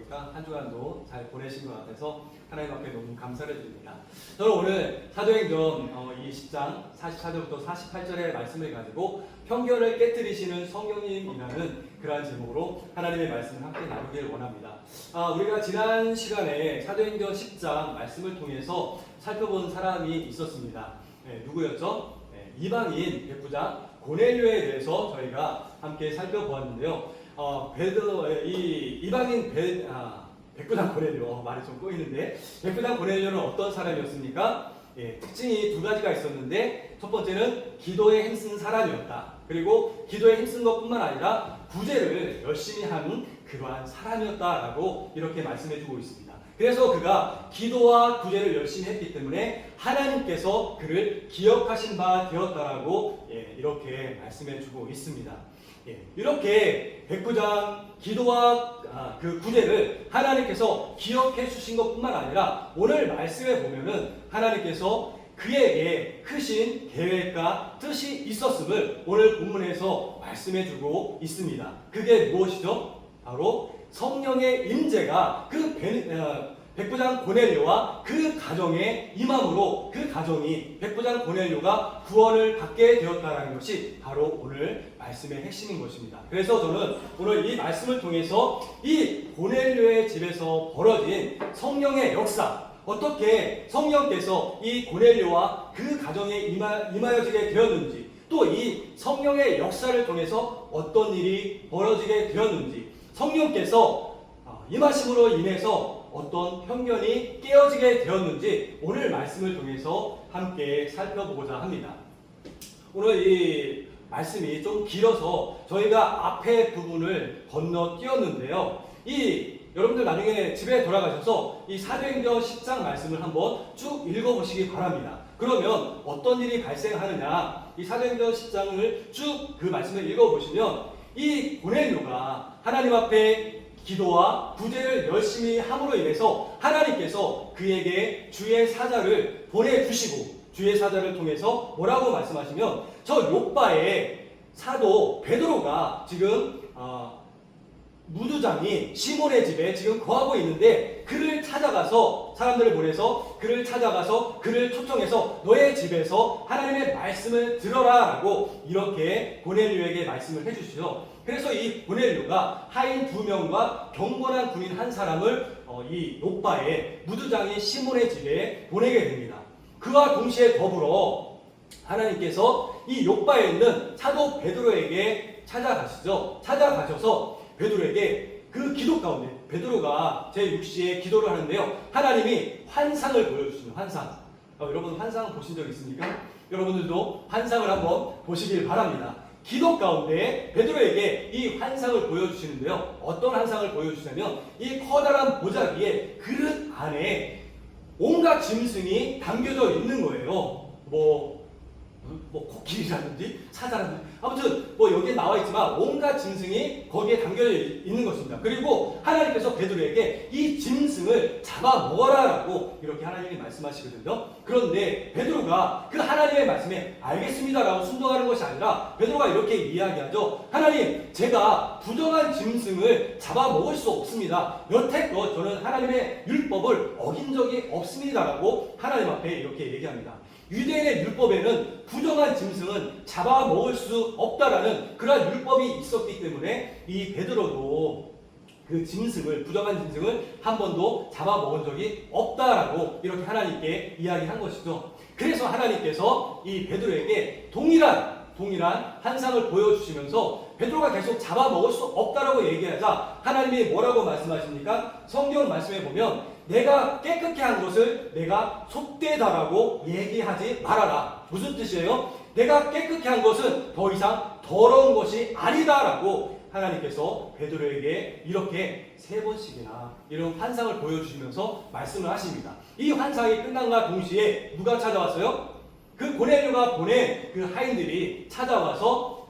어떻습니까? 한 주간도 잘 보내신 것 같아서 하나님 앞에 너무 감사를 드립니다. 저는 오늘 사도행전 이 10장 44절부터 48절의 말씀을 가지고 편견을 깨뜨리시는 성령님이라는 그러한 제목으로 하나님의 말씀을 함께 나누길 원합니다. 우리가 지난 시간에 사도행전 10장 말씀을 통해서 살펴본 사람이 있었습니다. 누구였죠? 이방인 백부장 고넬료에 대해서 저희가 함께 살펴보았는데요. 이방인 백부장 고넬료, 말이 좀 꼬이는데, 백부장 고넬료는 어떤 사람이었습니까? 특징이 두 가지가 있었는데, 첫 번째는 기도에 힘쓴 사람이었다. 그리고 기도에 힘쓴 것뿐만 아니라 구제를 열심히 하는 그러한 사람이었다라고 이렇게 말씀해주고 있습니다. 그래서 그가 기도와 구제를 열심히 했기 때문에 하나님께서 그를 기억하신 바 되었다라고 이렇게 말씀해주고 있습니다. 이렇게 백부장 기도와 그 구제를 하나님께서 기억해 주신 것뿐만 아니라 오늘 말씀에 보면은 하나님께서 그에게 크신 계획과 뜻이 있었음을 오늘 본문에서 말씀해 주고 있습니다. 그게 무엇이죠? 바로 성령의 임재가 그 백부장 고넬료와 그 가정에 임함으로 그 가정이 백부장 고넬료가 구원을 받게 되었다는 것이 바로 오늘 말씀의 핵심인 것입니다. 그래서 저는 오늘 이 말씀을 통해서 이 고넬료의 집에서 벌어진 성령의 역사, 어떻게 성령께서 이 고넬료와 그 가정에 임하여지게 되었는지, 또 이 성령의 역사를 통해서 어떤 일이 벌어지게 되었는지, 성령께서 임하심으로 인해서 어떤 편견이 깨어지게 되었는지 오늘 말씀을 통해서 함께 살펴보고자 합니다. 오늘 이 말씀이 좀 길어서 저희가 앞에 부분을 건너뛰었는데요. 여러분들 나중에 집에 돌아가셔서 이 사도행전 10장 말씀을 한번 쭉 읽어보시기 바랍니다. 그러면 어떤 일이 발생하느냐, 이 사도행전 10장을 쭉 그 말씀을 읽어보시면 이 고넬료가 하나님 앞에 기도와 구제를 열심히 함으로 인해서 하나님께서 그에게 주의 사자를 보내주시고, 주의 사자를 통해서 뭐라고 말씀하시면, 저 욥바의 사도 베드로가 지금 무두장이 시몬의 집에 지금 거하고 있는데 그를 찾아가서, 사람들을 보내서 그를 찾아가서 그를 초청해서 너의 집에서 하나님의 말씀을 들어라 라고 이렇게 고넬료에게 말씀을 해주시죠. 그래서 이 고넬료가 하인 2명과 경건한 군인 한 사람을 이 욥바의 무두장인 시몬의 집에 보내게 됩니다. 그와 동시에 더불어 하나님께서 이 욥바에 있는 사도 베드로에게 찾아가셔서 베드로에게 그 기도 가운데, 베드로가 제6시에 기도를 하는데요, 하나님이 환상을 보여주십니다. 환상. 여러분 환상 보신 적 있습니까? 여러분들도 환상을 한번 보시길 바랍니다. 기도 가운데 베드로에게 이 환상을 보여주시는데요, 어떤 환상을 보여주시냐면 이 커다란 보자기에 그릇 안에 온갖 짐승이 담겨져 있는 거예요. 코끼리라든지 사자라든지, 아무튼 여기에 나와 있지만 온갖 짐승이 거기에 담겨져 있는 것입니다. 그리고 하나님께서 베드로에게 이 짐승을 잡아 먹어라라고 이렇게 하나님이 말씀하시거든요. 그런데 베드로가 그 하나님의 말씀에 알겠습니다라고 순종하는 것이 아니라 베드로가 이렇게 이야기하죠. 하나님, 제가 부정한 짐승을 잡아 먹을 수 없습니다. 여태껏 저는 하나님의 율법을 어긴 적이 없습니다라고 하나님 앞에 이렇게 얘기합니다. 유대인의 율법에는 부정한 짐승은 잡아먹을 수 없다라는 그러한 율법이 있었기 때문에 이 베드로도 그 부정한 짐승을 한 번도 잡아먹은 적이 없다라고 이렇게 하나님께 이야기한 것이죠. 그래서 하나님께서 이 베드로에게 동일한 환상을 보여주시면서 베드로가 계속 잡아먹을 수 없다라고 얘기하자 하나님이 뭐라고 말씀하십니까? 성경 말씀에 보면 내가 깨끗게 한 것을 내가 속되다라고 얘기하지 말아라. 무슨 뜻이에요? 내가 깨끗게 한 것은 더 이상 더러운 것이 아니다라고 하나님께서 베드로에게 이렇게 3번씩이나 이런 환상을 보여주시면서 말씀을 하십니다. 이 환상이 끝난과 동시에 누가 찾아왔어요? 그 고넬료가 보낸 그 하인들이 찾아와서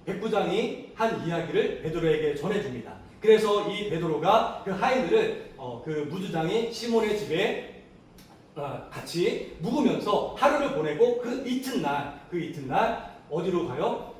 백부장이 한 이야기를 베드로에게 전해줍니다. 그래서 이 베드로가 그 하인들을 그 무두장인 시몬의 집에 같이 묵으면서 하루를 보내고 그 이튿날 어디로 가요?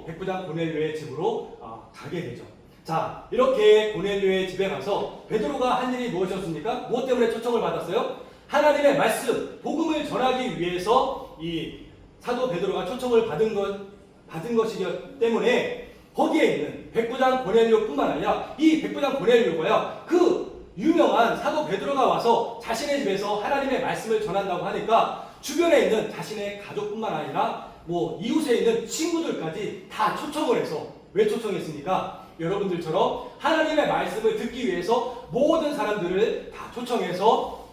백부장 고넬료의 집으로 가게 되죠. 자, 이렇게 고넬료의 집에 가서 베드로가 한 일이 무엇이었습니까? 무엇 때문에 초청을 받았어요? 하나님의 말씀, 복음을 전하기 위해서 이 사도 베드로가 초청을 받은 것이기 때문에 거기에 있는 백부장 고넬료뿐만 아니라 이 백부장 고넬료가요, 그 유명한 사도 베드로가 와서 자신의 집에서 하나님의 말씀을 전한다고 하니까 주변에 있는 자신의 가족뿐만 아니라 뭐 이웃에 있는 친구들까지 다 초청을 해서, 왜 초청했습니까? 여러분들처럼 하나님의 말씀을 듣기 위해서 모든 사람들을 다 초청해서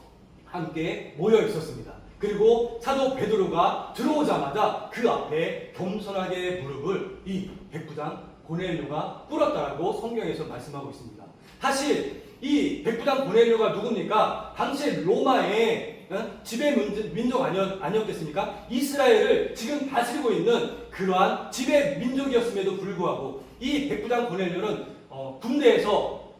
함께 모여 있었습니다. 그리고 사도 베드로가 들어오자마자 그 앞에 겸손하게 무릎을 이 백부장 고넬료가 꿇었다라고 성경에서 말씀하고 있습니다. 사실 이 백부장 고넬료가 누굽니까? 당시 로마의 지배 민족 아니었겠습니까? 이스라엘을 지금 다스리고 있는 그러한 지배 민족이었음에도 불구하고 이 백부장 고넬료는 군대에서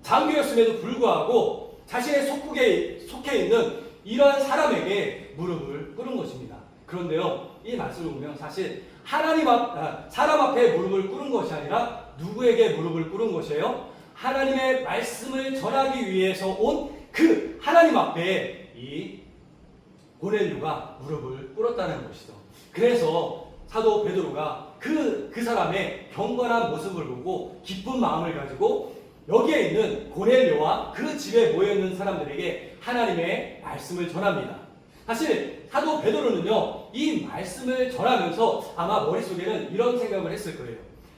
장교였음에도 불구하고 자신의 속해 있는 이러한 사람에게 무릎을 꿇은 것입니다. 그런데요, 이 말씀을 보면 사실 사람 앞에 무릎을 꿇은 것이 아니라 누구에게 무릎을 꿇은 것이에요? 하나님의 말씀을 전하기 위해서 온 그 하나님 앞에 이 고넬료가 무릎을 꿇었다는 것이죠. 그래서 사도 베드로가 그 사람의 경건한 모습을 보고 기쁜 마음을 가지고 여기에 있는 고넬료와 그 집에 모여있는 사람들에게 하나님의 말씀을 전합니다. 사실 사도 베드로는요, 이 말씀을 전하면서 아마 머릿속에는 이런 생각을 했을 거예요.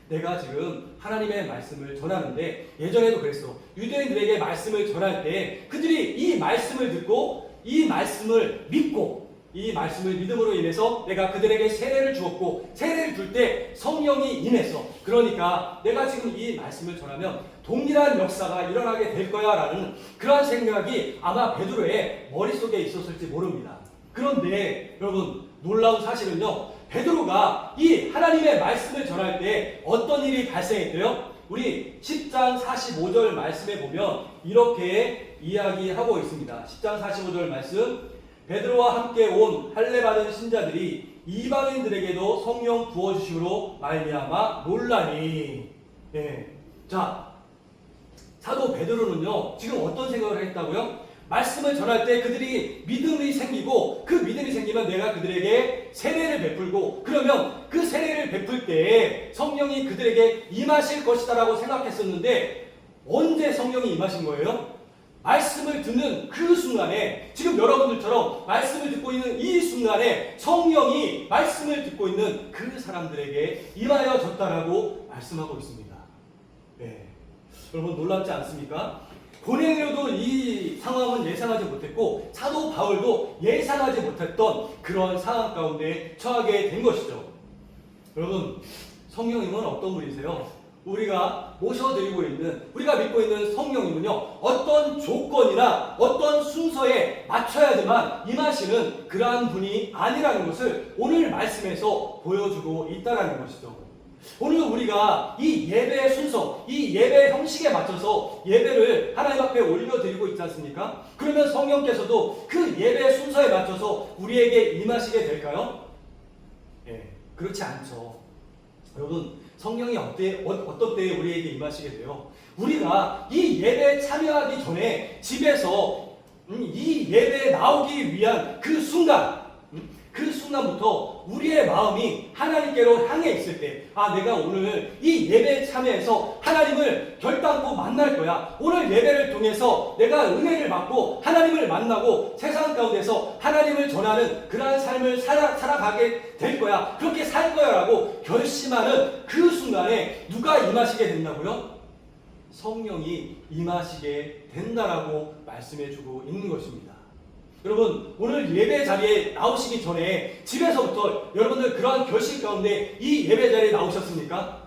내가 지금 하나님의 말씀을 전하는데, 예전에도 그랬어. 유대인들에게 말씀을 전할 때 그들이 이 말씀을 듣고 이 말씀을 믿고 이 말씀을 믿음으로 인해서 내가 그들에게 세례를 주었고, 세례를 줄 때 성령이 임해서, 그러니까 내가 지금 이 말씀을 전하면 동일한 역사가 일어나게 될 거야 라는 그러한 생각이 아마 베드로의 머릿속에 있었을지 모릅니다. 그런데 여러분, 놀라운 사실은요, 베드로가 이 하나님의 말씀을 전할 때 어떤 일이 발생했대요? 우리 10장 45절 말씀에 보면 이렇게 이야기하고 있습니다. 10장 45절 말씀, 베드로와 함께 온 할례받은 신자들이 이방인들에게도 성령 부어주심으로 말미암아 놀라니. 자, 사도 베드로는요, 지금 어떤 생각을 했다고요? 말씀을 전할 때 그들이 믿음이 생기고, 그 믿음이 생기면 내가 그들에게 세례를 베풀고, 그러면 그 세례를 베풀 때 성령이 그들에게 임하실 것이다라고 생각했었는데, 언제 성령이 임하신 거예요? 말씀을 듣는 그 순간에, 지금 여러분들처럼 말씀을 듣고 있는 이 순간에 성령이 말씀을 듣고 있는 그 사람들에게 임하여 졌다라고 말씀하고 있습니다. 여러분, 놀랍지 않습니까? 고넬료도 이 상황은 예상하지 못했고, 사도 바울도 예상하지 못했던 그런 상황 가운데 처하게 된 것이죠. 여러분, 성령님은 어떤 분이세요? 우리가 모셔드리고 있는, 우리가 믿고 있는 성령님은요, 어떤 조건이나 어떤 순서에 맞춰야지만 임하시는 그러한 분이 아니라는 것을 오늘 말씀에서 보여주고 있다는 것이죠. 오늘 우리가 이 예배의 순서, 이 예배 형식에 맞춰서 예배를 하나님 앞에 올려드리고 있지 않습니까? 그러면 성령께서도 그 예배의 순서에 맞춰서 우리에게 임하시게 될까요? 그렇지 않죠. 여러분, 성령이 어떤 때에 우리에게 임하시게 돼요? 우리가 이 예배에 참여하기 전에 집에서 이 예배에 나오기 위한 그 순간부터 우리의 마음이 하나님께로 향해 있을 때, 내가 오늘 이 예배에 참여해서 하나님을 결단코 만날 거야. 오늘 예배를 통해서 내가 은혜를 받고 하나님을 만나고 세상 가운데서 하나님을 전하는 그러한 삶을 살아가게 될 거야. 그렇게 살 거야 라고 결심하는 그 순간에 누가 임하시게 된다고요? 성령이 임하시게 된다라고 말씀해주고 있는 것입니다. 여러분, 오늘 예배 자리에 나오시기 전에 집에서부터 여러분들 그러한 결심 가운데 이 예배 자리에 나오셨습니까?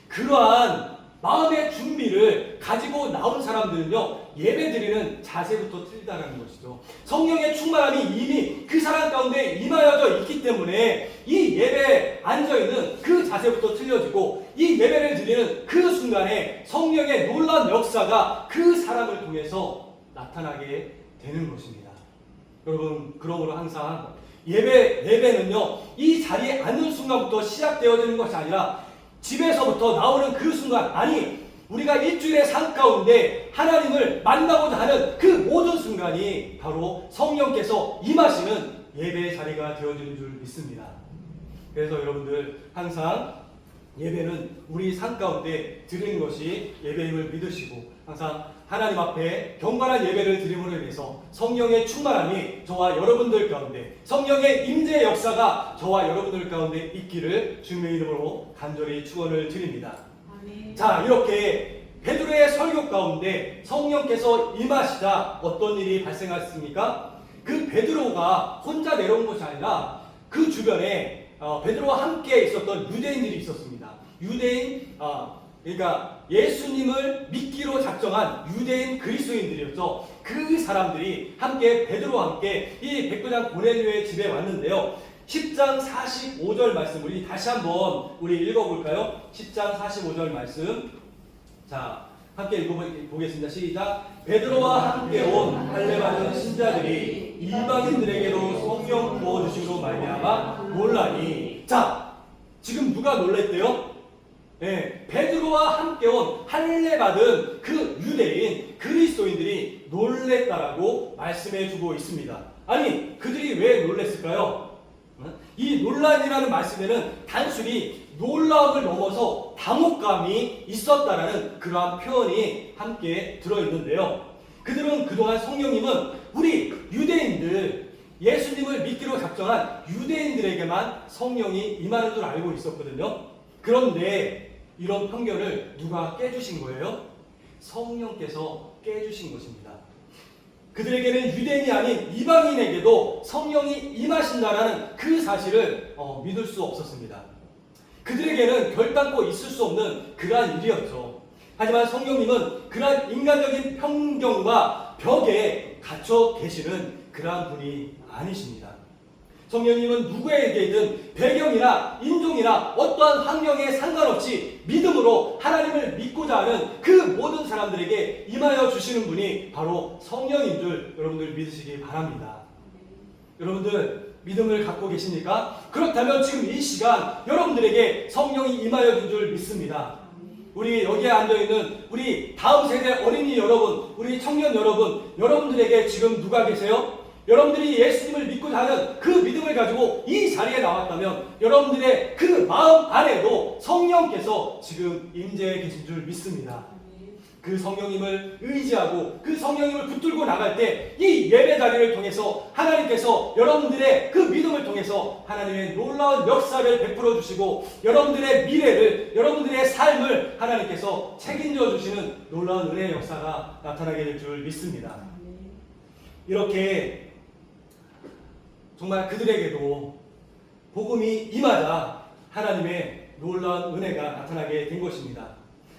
그러한 마음의 준비를 가지고 나온 사람들은요, 예배 드리는 자세부터 틀리다는 것이죠. 성령의 충만함이 이미 그 사람 가운데 임하여져 있기 때문에 이 예배에 앉아있는 그 자세부터 틀려지고, 이 예배를 드리는 그 순간에 성령의 놀라운 역사가 그 사람을 통해서 나타나게 되는 것입니다. 여러분, 그러므로 항상 예배는요, 이 자리에 앉는 순간부터 시작되어지는 것이 아니라 집에서부터 나오는 그 순간, 아니 우리가 일주일의 삶 가운데 하나님을 만나고자 하는 그 모든 순간이 바로 성령께서 임하시는 예배의 자리가 되어지는 줄 믿습니다. 그래서 여러분들 항상 예배는 우리 삶 가운데 드리는 것이 예배임을 믿으시고 항상 하나님 앞에 경건한 예배를 드림으로 인해서 성령의 충만함이 저와 여러분들 가운데, 성령의 임재 역사가 저와 여러분들 가운데 있기를 주님의 이름으로 간절히 축원을 드립니다. 아멘. 자, 이렇게 베드로의 설교 가운데 성령께서 임하시자 어떤 일이 발생했습니까? 그 베드로가 혼자 내려온 것이 아니라 그 주변에 베드로와 함께 있었던 유대인들이 있었습니다. 유대인, 그러니까 예수님을 믿기로 작정한 유대인 그리스도인들이었죠. 그 사람들이 함께 베드로와 함께 이 백부장 고넬료의 집에 왔는데요. 10장 45절 말씀 우리 다시 한번 우리 읽어볼까요? 10장 45절 말씀. 자, 함께 읽어보겠습니다. 시작. 베드로와 함께 온 할례받은 신자들이 이방인들에게도 성령 부어주심으로 말미암아 놀라니. 자, 지금 누가 놀랬대요? 네, 베드로와 함께 온 할례받은 그 유대인 그리스도인들이 놀랬다라고 말씀해주고 있습니다. 아니, 그들이 왜 놀랬을까요? 이 논란이라는 말씀에는 단순히 놀라움을 넘어서 당혹감이 있었다라는 그러한 표현이 함께 들어있는데요. 그들은 그동안 성령님은 우리 유대인들, 예수님을 믿기로 작정한 유대인들에게만 성령이 임하는 줄 알고 있었거든요. 그런데 이런 편견을 누가 깨주신 거예요? 성령께서 깨주신 것입니다. 그들에게는 유대인이 아닌 이방인에게도 성령이 임하신다라는 그 사실을 믿을 수 없었습니다. 그들에게는 결단코 있을 수 없는 그러한 일이었죠. 하지만 성령님은 그러한 인간적인 편견과 벽에 갇혀 계시는 그러한 분이 아니십니다. 성령님은 누구에게든 배경이나 인종이나 어떠한 환경에 상관없이 믿음으로 하나님을 믿고자 하는 그 모든 사람들에게 임하여 주시는 분이 바로 성령인 줄 여러분들 믿으시기 바랍니다. 여러분들 믿음을 갖고 계십니까? 그렇다면 지금 이 시간 여러분들에게 성령이 임하여 준 줄 믿습니다. 우리 여기에 앉아있는 우리 다음 세대 어린이 여러분, 우리 청년 여러분, 여러분들에게 지금 누가 계세요? 여러분들이 예수님을 믿고자 하는 그 믿음을 가지고 이 자리에 나왔다면 여러분들의 그 마음 안에도 성령께서 지금 임재해 계신 줄 믿습니다. 그 성령님을 의지하고 그 성령님을 붙들고 나갈 때 이 예배 자리를 통해서 하나님께서 여러분들의 그 믿음을 통해서 하나님의 놀라운 역사를 베풀어 주시고 여러분들의 미래를, 여러분들의 삶을 하나님께서 책임져 주시는 놀라운 은혜의 역사가 나타나게 될 줄 믿습니다. 이렇게 정말 그들에게도 복음이 임하자 하나님의 놀라운 은혜가 나타나게 된 것입니다.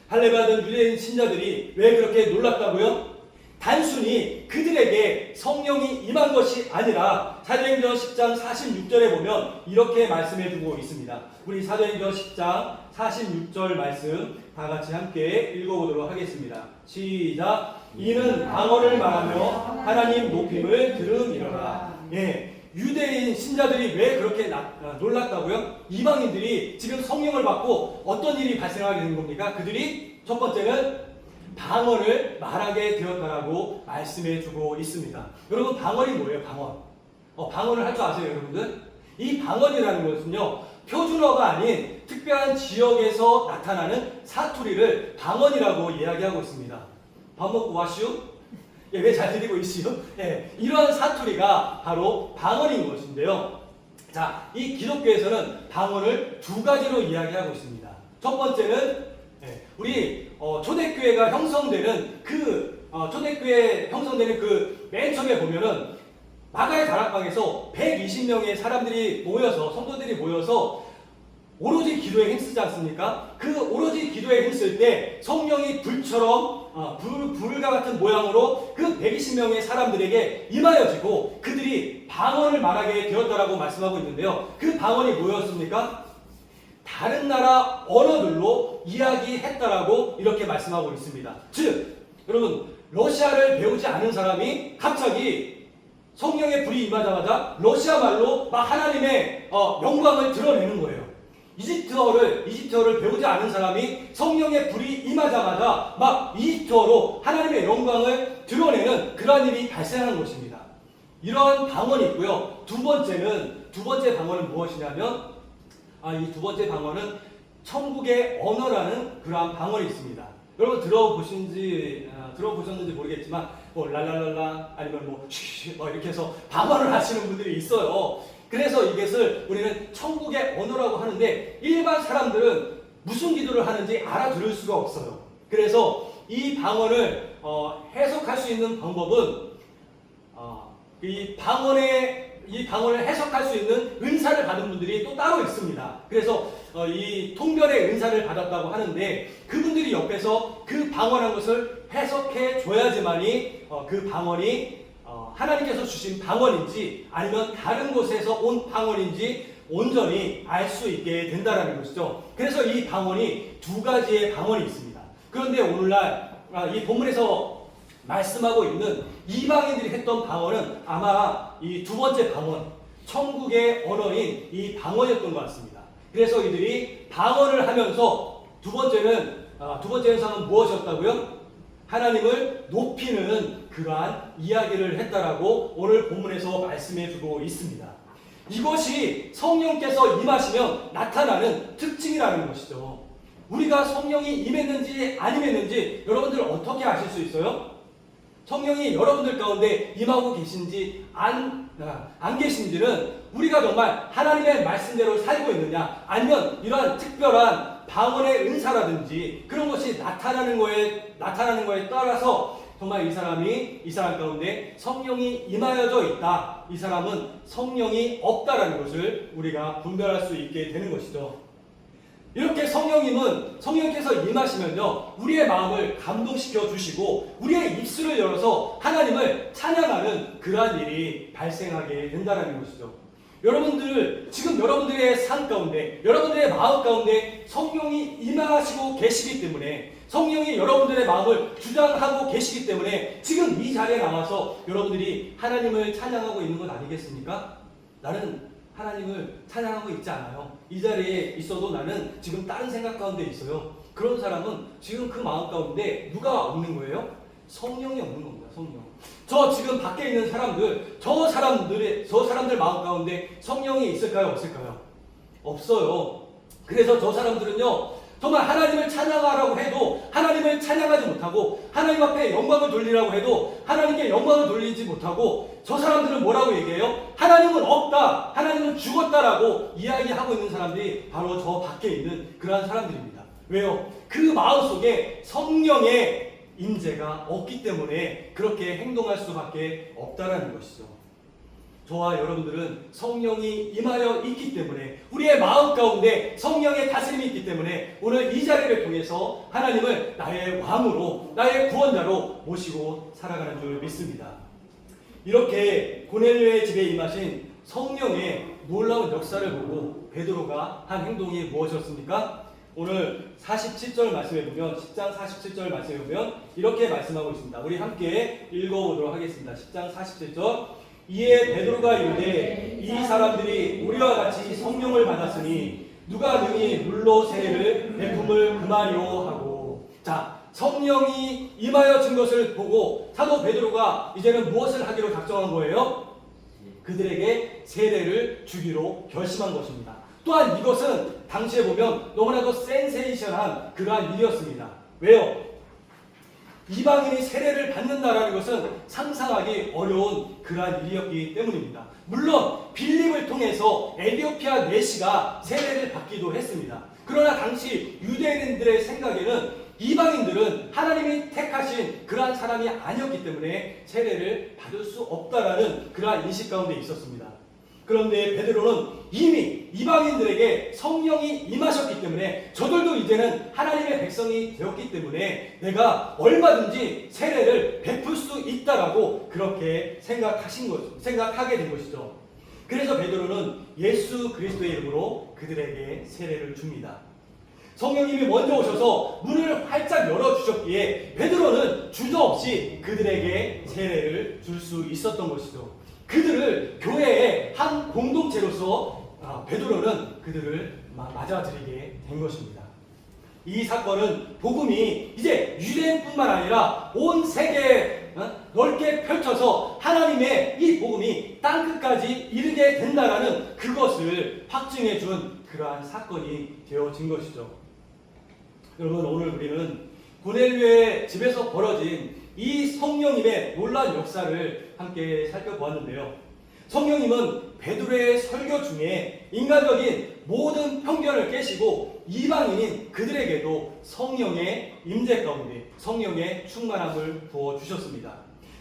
할례받은 유대인 신자들이 왜 그렇게 놀랐다고요? 단순히 그들에게 성령이 임한 것이 아니라 사도행전 10장 46절에 보면 이렇게 말씀해주고 있습니다. 우리 사도행전 10장 46절 말씀 다 같이 함께 읽어보도록 하겠습니다. 시작. 이는 방언을 말하며 하나님 높임을 들음이로라. 예. 유대인 신자들이 왜 그렇게 놀랐다고요? 이방인들이 지금 성령을 받고 어떤 일이 발생하게 된 겁니까? 그들이 첫 번째는 방언을 말하게 되었다라고 말씀해주고 있습니다. 여러분, 방언이 뭐예요? 방언을 할 줄 아세요, 여러분들? 이 방언이라는 것은요, 표준어가 아닌 특별한 지역에서 나타나는 사투리를 방언이라고 이야기하고 있습니다. 밥 먹고 와슈? 예, 왜 잘 들리고 있어요? 예, 이러한 사투리가 바로 방언인 것인데요. 자, 이 기독교에서는 방언을 두 가지로 이야기하고 있습니다. 첫 번째는 우리 초대교회가 형성되는 초대교회 형성되는 그 맨 처음에 보면은 마가의 다락방에서 120명의 사람들이 모여서, 성도들이 모여서 오로지 기도에 힘쓰지 않습니까? 그 오로지 기도에 힘쓸 때 성령이 불처럼 불과 같은 모양으로 그 120명의 사람들에게 임하여지고 그들이 방언을 말하게 되었다라고 말씀하고 있는데요. 그 방언이 뭐였습니까? 다른 나라 언어들로 이야기했다라고 이렇게 말씀하고 있습니다. 즉, 여러분, 러시아를 배우지 않은 사람이 갑자기 성령의 불이 임하자마자 러시아 말로 막 하나님의 영광을 드러내는 거예요. 이집트어를 배우지 않은 사람이 성령의 불이 임하자마자 막 이집트어로 하나님의 영광을 드러내는 그러한 일이 발생하는 것입니다. 이러한 방언이 있고요. 두 번째 방언은 무엇이냐면 이 두 번째 방언은 천국의 언어라는 그러한 방언이 있습니다. 여러분 들어보셨는지 모르겠지만 뭐 랄랄랄라 아니면 뭐 쉬쉬 뭐 이렇게 해서 방언을 하시는 분들이 있어요. 그래서 이것을 우리는 천국의 언어라고 하는데 일반 사람들은 무슨 기도를 하는지 알아들을 수가 없어요. 그래서 이 방언을 해석할 수 있는 방법은 이 방언을 해석할 수 있는 은사를 받은 분들이 또 따로 있습니다. 그래서 이 통변의 은사를 받았다고 하는데 그분들이 옆에서 그 방언한 것을 해석해 줘야지만이 그 방언이 하나님께서 주신 방언인지 아니면 다른 곳에서 온 방언인지 온전히 알 수 있게 된다는 것이죠. 그래서 이 방언이 두 가지의 방언이 있습니다. 그런데 오늘날 이 본문에서 말씀하고 있는 이방인들이 했던 방언은 아마 이 두 번째 방언, 천국의 언어인 이 방언이었던 것 같습니다. 그래서 이들이 방언을 하면서 두 번째 현상은 무엇이었다고요? 하나님을 높이는 그러한 이야기를 했다라고 오늘 본문에서 말씀해주고 있습니다. 이것이 성령께서 임하시면 나타나는 특징이라는 것이죠. 우리가 성령이 임했는지 안 임했는지 여러분들 어떻게 아실 수 있어요? 성령이 여러분들 가운데 임하고 계신지 안 계신지는 우리가 정말 하나님의 말씀대로 살고 있느냐 아니면 이러한 특별한 방언의 은사라든지 그런 것이 나타나는 거에 따라서 정말 이 사람 가운데 성령이 임하여져 있다. 이 사람은 성령이 없다라는 것을 우리가 분별할 수 있게 되는 것이죠. 이렇게 성령께서 임하시면요 우리의 마음을 감동시켜 주시고 우리의 입술을 열어서 하나님을 찬양하는 그러한 일이 발생하게 된다는 것이죠. 지금 여러분들의 삶 가운데 여러분들의 마음 가운데 성령이 임하시고 계시기 때문에 성령이 여러분들의 마음을 주장하고 계시기 때문에 지금 이 자리에 나와서 여러분들이 하나님을 찬양하고 있는 것 아니겠습니까? 나는 하나님을 찬양하고 있지 않아요. 이 자리에 있어도 나는 지금 다른 생각 가운데 있어요. 그런 사람은 지금 그 마음 가운데 누가 없는 거예요? 성령이 없는 겁니다. 성령. 저 지금 밖에 있는 사람들, 저 사람들 마음 가운데 성령이 있을까요? 없을까요? 없어요. 그래서 저 사람들은요, 정말 하나님을 찬양하라고 해도 하나님을 찬양하지 못하고 하나님 앞에 영광을 돌리라고 해도 하나님께 영광을 돌리지 못하고 저 사람들은 뭐라고 얘기해요? 하나님은 없다, 하나님은 죽었다라고 이야기하고 있는 사람들이 바로 저 밖에 있는 그러한 사람들입니다. 왜요? 그 마음속에 성령의 임재가 없기 때문에 그렇게 행동할 수밖에 없다라는 것이죠. 저와 여러분들은 성령이 임하여 있기 때문에 우리의 마음 가운데 성령의 다스림이 있기 때문에 오늘 이 자리를 통해서 하나님을 나의 왕으로 나의 구원자로 모시고 살아가는 줄 믿습니다. 이렇게 고넬료의 집에 임하신 성령의 놀라운 역사를 보고 베드로가 한 행동이 무엇이었습니까? 오늘 47절 말씀해 보면 10장 47절 말씀해 보면 이렇게 말씀하고 있습니다. 우리 함께 읽어보도록 하겠습니다. 10장 47절 이에 베드로가 이르되 이 사람들이 우리와 같이 성령을 받았으니 누가 능히 물로 세례를 베품을 금하리요 하고. 자, 성령이 임하여진 것을 보고 사도 베드로가 이제는 무엇을 하기로 작정한 거예요? 그들에게 세례를 주기로 결심한 것입니다. 또한 이것은 당시에 보면 너무나도 센세이션한 그러한 일이었습니다. 왜요? 이방인이 세례를 받는다라는 것은 상상하기 어려운 그러한 일이었기 때문입니다. 물론 빌립을 통해서 에티오피아 내시가 세례를 받기도 했습니다. 그러나 당시 유대인들의 생각에는 이방인들은 하나님이 택하신 그러한 사람이 아니었기 때문에 세례를 받을 수 없다라는 그러한 인식 가운데 있었습니다. 그런데 베드로는 이미 이방인들에게 성령이 임하셨기 때문에 저들도 이제는 하나님의 백성이 되었기 때문에 내가 얼마든지 세례를 베풀 수 있다라고 그렇게 생각하게 된 것이죠. 그래서 베드로는 예수 그리스도의 이름으로 그들에게 세례를 줍니다. 성령님이 먼저 오셔서 문을 활짝 열어주셨기에 베드로는 주저없이 그들에게 세례를 줄 수 있었던 것이죠. 그들을 교회의 한 공동체로서 베드로는 그들을 맞아들이게 된 것입니다. 이 사건은 복음이 이제 유대인뿐만 아니라 온 세계에 넓게 펼쳐서 하나님의 이 복음이 땅끝까지 이르게 된다라는 그것을 확증해 준 그러한 사건이 되어진 것이죠. 여러분, 오늘 우리는 고넬료의 집에서 벌어진 이 성령님의 놀라운 역사를 함께 살펴보았는데요. 성령님은 베드로의 설교 중에 인간적인 모든 편견을 깨시고 이방인인 그들에게도 성령의 임재 가운데 성령의 충만함을 부어주셨습니다.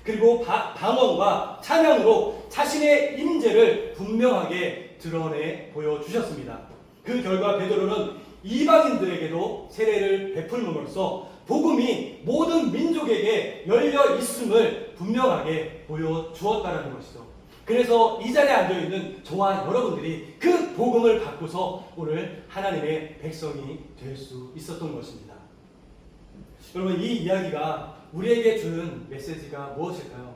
그리고 방언과 찬양으로 자신의 임재를 분명하게 드러내 보여주셨습니다. 그 결과 베드로는 이방인들에게도 세례를 베풀므로써 복음이 모든 민족에게 열려 있음을 분명하게 보여주었다는 것이죠. 그래서 이 자리에 앉아있는 저와 여러분들이 그 복음을 받고서 오늘 하나님의 백성이 될 수 있었던 것입니다. 여러분, 이 이야기가 우리에게 주는 메시지가 무엇일까요?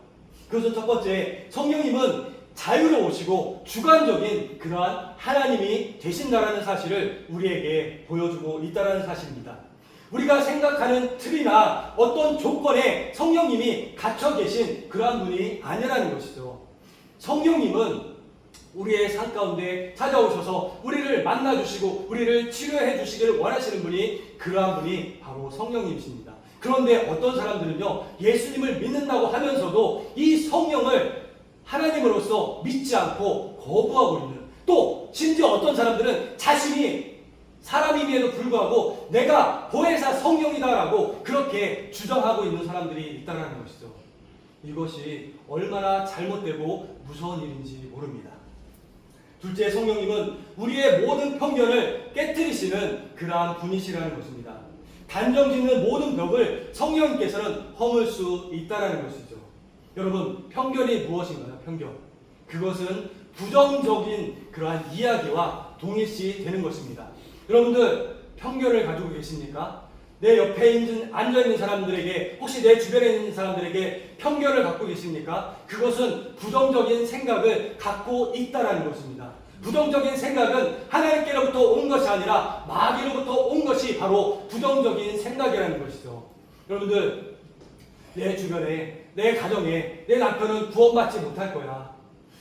그것은 첫 번째, 성령님은 자유로우시고 주관적인 그러한 하나님이 되신다라는 사실을 우리에게 보여주고 있다는 사실입니다. 우리가 생각하는 틀이나 어떤 조건에 성령님이 갇혀 계신 그러한 분이 아니라는 것이죠. 성령님은 우리의 삶 가운데 찾아오셔서 우리를 만나주시고 우리를 치료해 주시기를 원하시는 분이 그러한 분이 바로 성령님이십니다. 그런데 어떤 사람들은요, 예수님을 믿는다고 하면서도 이 성령을 하나님으로서 믿지 않고 거부하고 있는, 또 심지어 어떤 사람들은 자신이 사람임에도 불구하고 내가 보혜사 성령이다라고 그렇게 주장하고 있는 사람들이 있다는 것이죠. 이것이 얼마나 잘못되고 무서운 일인지 모릅니다. 둘째, 성령님은 우리의 모든 편견을 깨뜨리시는 그러한 분이시라는 것입니다. 단정짓는 모든 벽을 성령님께서는 허물 수 있다는 것이죠. 여러분, 편견이 무엇인가요? 편견. 그것은 부정적인 그러한 이야기와 동일시 되는 것입니다. 여러분들, 편견을 가지고 계십니까? 내 옆에 앉아있는 사람들에게, 혹시 내 주변에 있는 사람들에게 편견을 갖고 계십니까? 그것은 부정적인 생각을 갖고 있다는 것입니다. 부정적인 생각은 하나님께로부터 온 것이 아니라 마귀로부터 온 것이 바로 부정적인 생각이라는 것이죠. 여러분들, 내 주변에, 내 가정에 내 남편은 구원받지 못할 거야,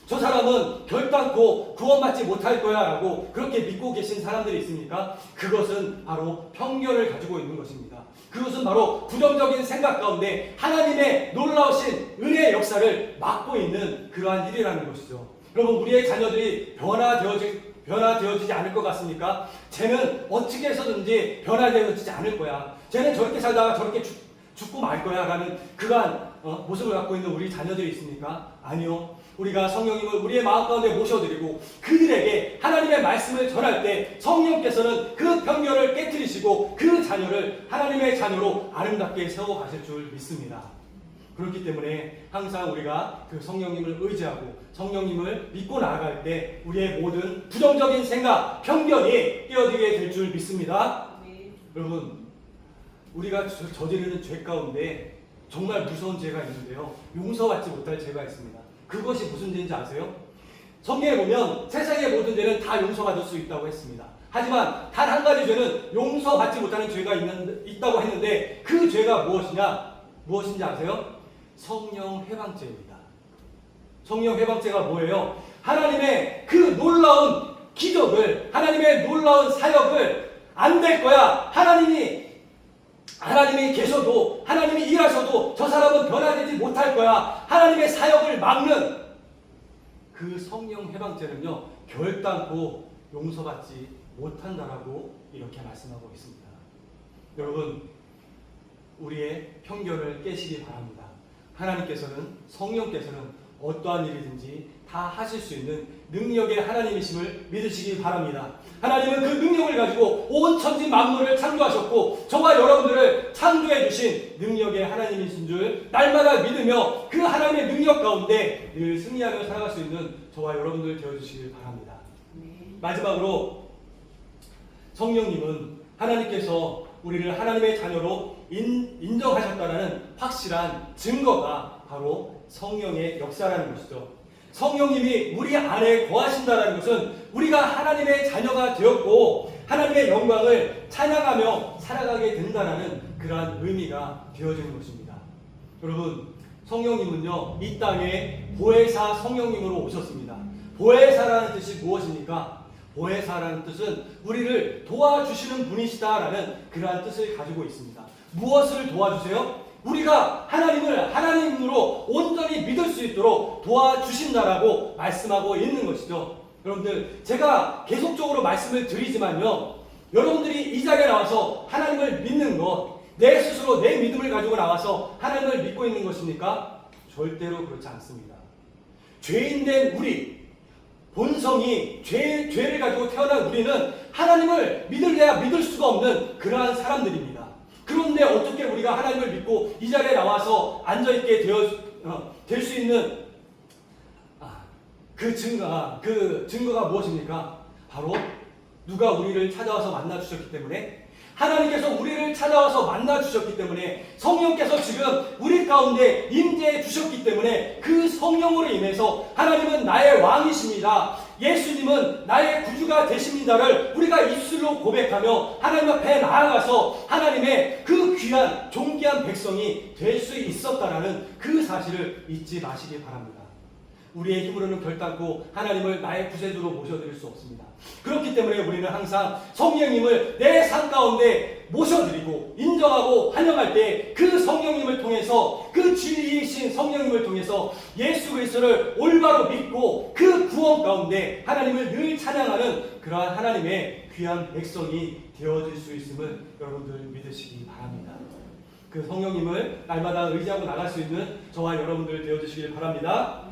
저 사람은 결단코 구원받지 못할 거야 라고 그렇게 믿고 계신 사람들이 있습니까? 그것은 바로 편견을 가지고 있는 것입니다. 그것은 바로 부정적인 생각 가운데 하나님의 놀라우신 은혜의 역사를 막고 있는 그러한 일이라는 것이죠. 여러분, 우리의 자녀들이 변화되어지지 않을 것 같습니까? 쟤는 어떻게 해서든지 변화되어지지 않을 거야, 쟤는 저렇게 살다가 저렇게 죽고 말 거야 라는 그러한 모습을 갖고 있는 우리 자녀들이 있습니까? 아니요. 우리가 성령님을 우리의 마음 가운데 모셔드리고 그들에게 하나님의 말씀을 전할 때 성령께서는 그 편견을 깨뜨리시고 그 자녀를 하나님의 자녀로 아름답게 세워가실 줄 믿습니다. 그렇기 때문에 항상 우리가 그 성령님을 의지하고 성령님을 믿고 나아갈 때 우리의 모든 부정적인 생각, 편견이 깨어지게 될 줄 믿습니다. 네. 여러분, 우리가 저지르는 죄 가운데 정말 무서운 죄가 있는데요, 용서받지 못할 죄가 있습니다. 그것이 무슨 죄인지 아세요? 성경에 보면 세상의 모든 죄는 다 용서받을 수 있다고 했습니다. 하지만 단 한 가지 죄는 용서받지 못하는 죄가 있다고 했는데 그 죄가 무엇인지 아세요? 성령 회방죄입니다. 성령 회방죄가 뭐예요? 하나님의 그 놀라운 기적을, 하나님의 놀라운 사역을 안 될 거야, 하나님이 계셔도, 하나님이 일하셔도 저 사람은 변화되지 못할 거야, 하나님의 사역을 막는 그 성령 해방죄는요, 결단코 용서받지 못한다라고 이렇게 말씀하고 있습니다. 여러분, 우리의 편견을 깨시기 바랍니다. 하나님께서는, 성령께서는 어떠한 일이든지 다 하실 수 있는 능력의 하나님이심을 믿으시기 바랍니다. 하나님은 그 능력을 가지고 온 천지 만물을 창조하셨고 저와 여러분들을 창조해 주신 능력의 하나님이신 줄 날마다 믿으며 그 하나님의 능력 가운데 늘 승리하며 살아갈 수 있는 저와 여러분들 되어주시길 바랍니다. 마지막으로, 성령님은 하나님께서 우리를 하나님의 자녀로 인정하셨다는 확실한 증거가 바로 성령의 역사라는 것이죠. 성령님이 우리 안에 거하신다는 것은 우리가 하나님의 자녀가 되었고 하나님의 영광을 찬양하며 살아가게 된다는 그러한 의미가 되어지는 것입니다. 여러분, 성령님은요, 이 땅에 보혜사 성령님으로 오셨습니다. 보혜사라는 뜻이 무엇입니까? 보혜사라는 뜻은 우리를 도와주시는 분이시다라는 그러한 뜻을 가지고 있습니다. 무엇을 도와주세요? 우리가 하나님을 하나님으로 온전히 믿을 수 있도록 도와주신다라고 말씀하고 있는 것이죠. 여러분들, 제가 계속적으로 말씀을 드리지만요, 여러분들이 이 자리에 나와서 하나님을 믿는 것, 내 스스로 내 믿음을 가지고 나와서 하나님을 믿고 있는 것입니까? 절대로 그렇지 않습니다. 죄인된 우리, 본성이 죄를 가지고 태어난 우리는 하나님을 믿을래야 믿을 수가 없는 그러한 사람들입니다. 그런데 어떻게 우리가 하나님을 믿고 이 자리에 나와서 앉아있게 될 수 있는 그 증거가 무엇입니까? 바로 누가 우리를 찾아와서 만나주셨기 때문에, 하나님께서 우리를 찾아와서 만나주셨기 때문에, 성령께서 지금 우리 가운데 임재해 주셨기 때문에, 그 성령으로 인해서 하나님은 나의 왕이십니다, 예수님은 나의 구주가 되십니다를 우리가 입술로 고백하며 하나님 앞에 나아가서 하나님의 그 귀한 존귀한 백성이 될 수 있었다라는 그 사실을 잊지 마시기 바랍니다. 우리의 힘으로는 결단코 하나님을 나의 구세주로 모셔드릴 수 없습니다. 그렇기 때문에 우리는 항상 성령님을 내 삶 가운데 모셔드리고 인정하고 환영할 때 그 성령님을 통해서, 그 진리이신 성령님을 통해서 예수 그리스도를 올바로 믿고 그 구원 가운데 하나님을 늘 찬양하는 그러한 하나님의 귀한 백성이 되어질 수 있음을 여러분들 믿으시기 바랍니다. 그 성령님을 날마다 의지하고 나갈 수 있는 저와 여러분들 되어주시길 바랍니다.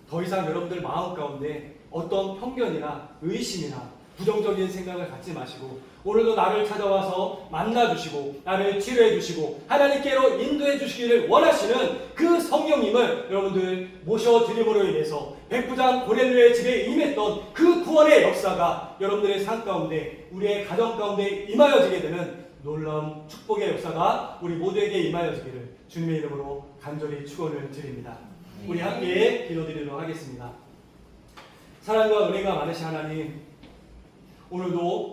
더 이상 여러분들 마음 가운데 어떤 편견이나 의심이나 부정적인 생각을 갖지 마시고, 오늘도 나를 찾아와서 만나주시고 나를 치료해 주시고 하나님께로 인도해 주시기를 원하시는 그 성령님을 여러분들 모셔드림으로 인해서 백부장 고넬료의 집에 임했던 그 구원의 역사가 여러분들의 삶 가운데, 우리의 가정 가운데 임하여지게 되는 놀라운 축복의 역사가 우리 모두에게 임하여지기를 주님의 이름으로 간절히 축원을 드립니다. 우리 함께 기도드리도록 하겠습니다. 사랑과 은혜가 많으신 하나님, 오늘도